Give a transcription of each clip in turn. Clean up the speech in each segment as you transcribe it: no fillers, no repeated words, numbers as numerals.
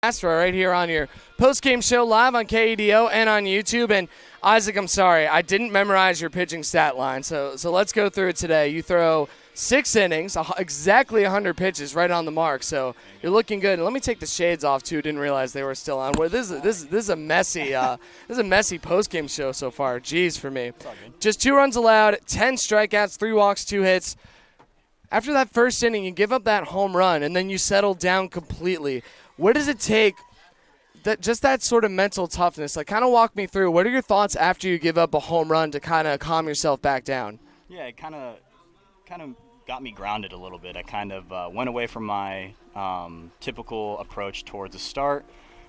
Astro right here on your post-game show live on KEDO and on YouTube. And Izaak, I'm sorry, I didn't memorize your pitching stat line, so let's go through it today. You throw 6 innings, exactly 100 pitches, right on the mark. So you're looking good. And let me take the shades off too. Didn't realize they were still on. Well, this is a messy post-game show so far. Jeez, for me. Just 2 runs allowed, 10 strikeouts, 3 walks, 2 hits. After that first inning, you give up that home run, and then you settle down completely. What does it take, that sort of mental toughness? Like, kind of walk me through. What are your thoughts after you give up a home run to kind of calm yourself back down? Yeah, it kind of got me grounded a little bit. I kind of went away from my typical approach towards the start.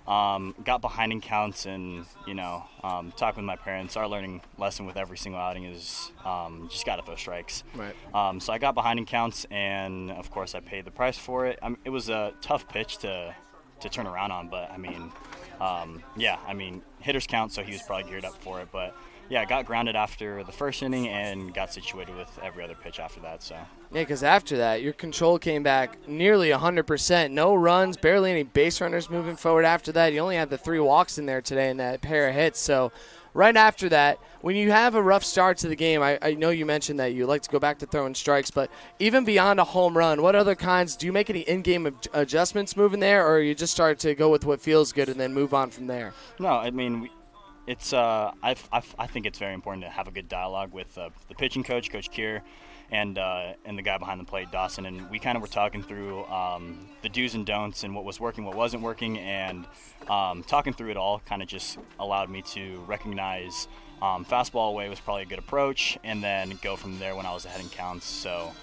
Got behind in counts, and talking with my parents. Our learning lesson with every single outing is just got to throw strikes. Right. So I got behind in counts, and of course I paid the price for it. It was a tough pitch to turn around on, but hitters count, so he was probably geared up for it. But yeah, I got grounded after the first inning and got situated with every other pitch after that. So. Yeah, because after that, your control came back nearly 100%. No runs, barely any base runners moving forward after that. You only had the 3 walks in there today and that pair of hits. So right after that, when you have a rough start to the game, I know you mentioned that you like to go back to throwing strikes, but even beyond a home run, what other kinds, do you make any in-game adjustments moving there, or you just start to go with what feels good and then move on from there? No, I mean, it's I think it's very important to have a good dialogue with the pitching coach, Coach Kier, and the guy behind the plate, Dawson, and we kind of were talking through the do's and don'ts and what was working, what wasn't working, and talking through it all kind of just allowed me to recognize fastball away was probably a good approach, and then go from there when I was ahead in counts. So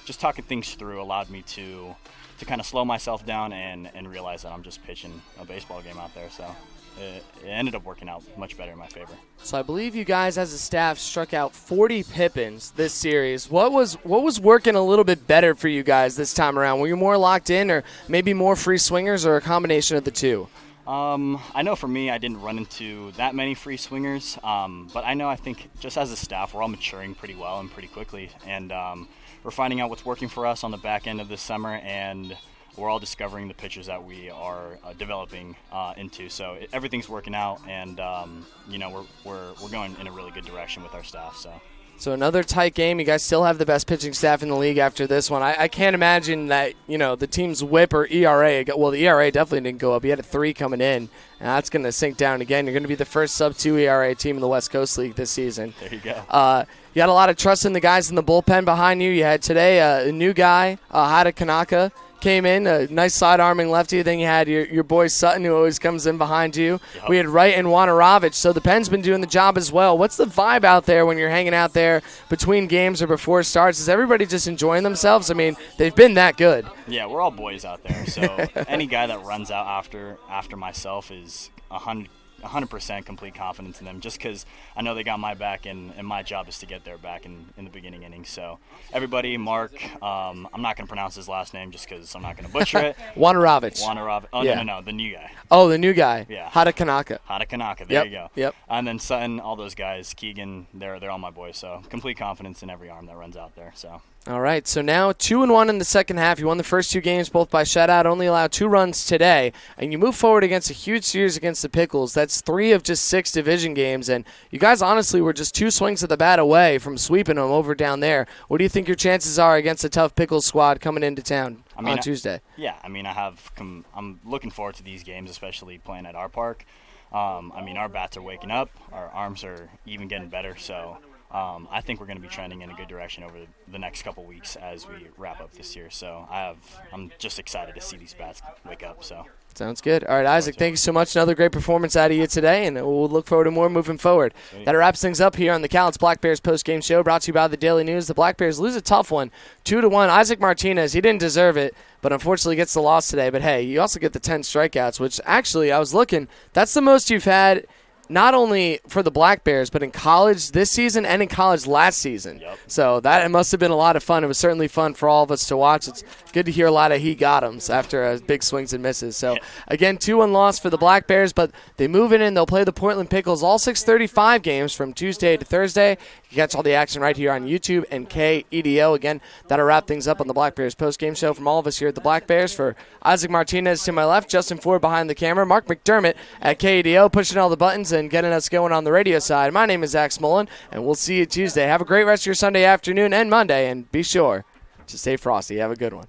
just talking things through allowed me to kind of slow myself down and realize that I'm just pitching a baseball game out there. So it ended up working out much better in my favor. So I believe you guys as a staff struck out 40 Pippins this series. What was working a little bit better for you guys this time around? Were you more locked in, or maybe more free swingers, or a combination of the two? I know for me, I didn't run into that many free swingers, but I think just as a staff, we're all maturing pretty well and pretty quickly, and we're finding out what's working for us on the back end of this summer, and we're all discovering the pitchers that we are developing into. So everything's working out, and we're going in a really good direction with our staff. So another tight game. You guys still have the best pitching staff in the league after this one. I can't imagine that, the team's whip or ERA. Well, the ERA definitely didn't go up. You had a 3 coming in, and that's going to sink down again. You're going to be the first sub-2 ERA team in the West Coast League this season. There you go. You had a lot of trust in the guys in the bullpen behind you. You had today a new guy, Hada Kanaka, came in, a nice side-arming lefty. Then you had your boy Sutton, who always comes in behind you. Yep. We had Wright and Wanarovich, so the pen's been doing the job as well. What's the vibe out there when you're hanging out there between games or before starts? Is everybody just enjoying themselves? I mean, they've been that good. Yeah, we're all boys out there, so any guy that runs out after myself is 100% complete confidence in them, just because I know they got my back, and my job is to get their back in the beginning innings. So everybody, Mark, I'm not going to pronounce his last name just because I'm not going to butcher it. Wanarovich. Oh, yeah. No, the new guy. Oh, the new guy. Yeah. Hada Kanaka. There you go. Yep. And then Sutton, all those guys, Keegan, they're all my boys. So complete confidence in every arm that runs out there. So. All right, so now 2-1 in the second half. You won the first 2 games both by shutout, only allowed 2 runs today, and you move forward against a huge series against the Pickles. That's 3 of just 6 division games, and you guys honestly were just 2 swings of the bat away from sweeping them over down there. What do you think your chances are against a tough Pickles squad coming into town on Tuesday? I'm looking forward to these games, especially playing at our park. Our bats are waking up, our arms are even getting better, so I think we're going to be trending in a good direction over the next couple weeks as we wrap up this year. So I'm just excited to see these bats wake up. So sounds good. All right, Izaak, thank you so much. Another great performance out of you today, and we'll look forward to more moving forward. Sweet. That wraps things up here on the Cowlitz Black Bears postgame show, brought to you by the Daily News. The Black Bears lose a tough one, 2-1. Izaak Martinez, he didn't deserve it, but unfortunately gets the loss today. But hey, you also get the 10 strikeouts, which actually I was looking, that's the most you've had not only for the Black Bears, but in college this season and in college last season. Yep. So that must have been a lot of fun. It was certainly fun for all of us to watch. It's good to hear a lot of he got 'ems after big swings and misses. So, again, 2-1 loss for the Black Bears, but they move in and they'll play the Portland Pickles all 6:35 games from Tuesday to Thursday. You can catch all the action right here on YouTube and KEDO. Again, that'll wrap things up on the Black Bears post-game show. From all of us here at the Black Bears, for Izaak Martinez to my left, Justin Ford behind the camera, Mark McDermott at KEDO pushing all the buttons and getting us going on the radio side. My name is Zach Smolin, and we'll see you Tuesday. Have a great rest of your Sunday afternoon and Monday, and be sure to stay frosty. Have a good one.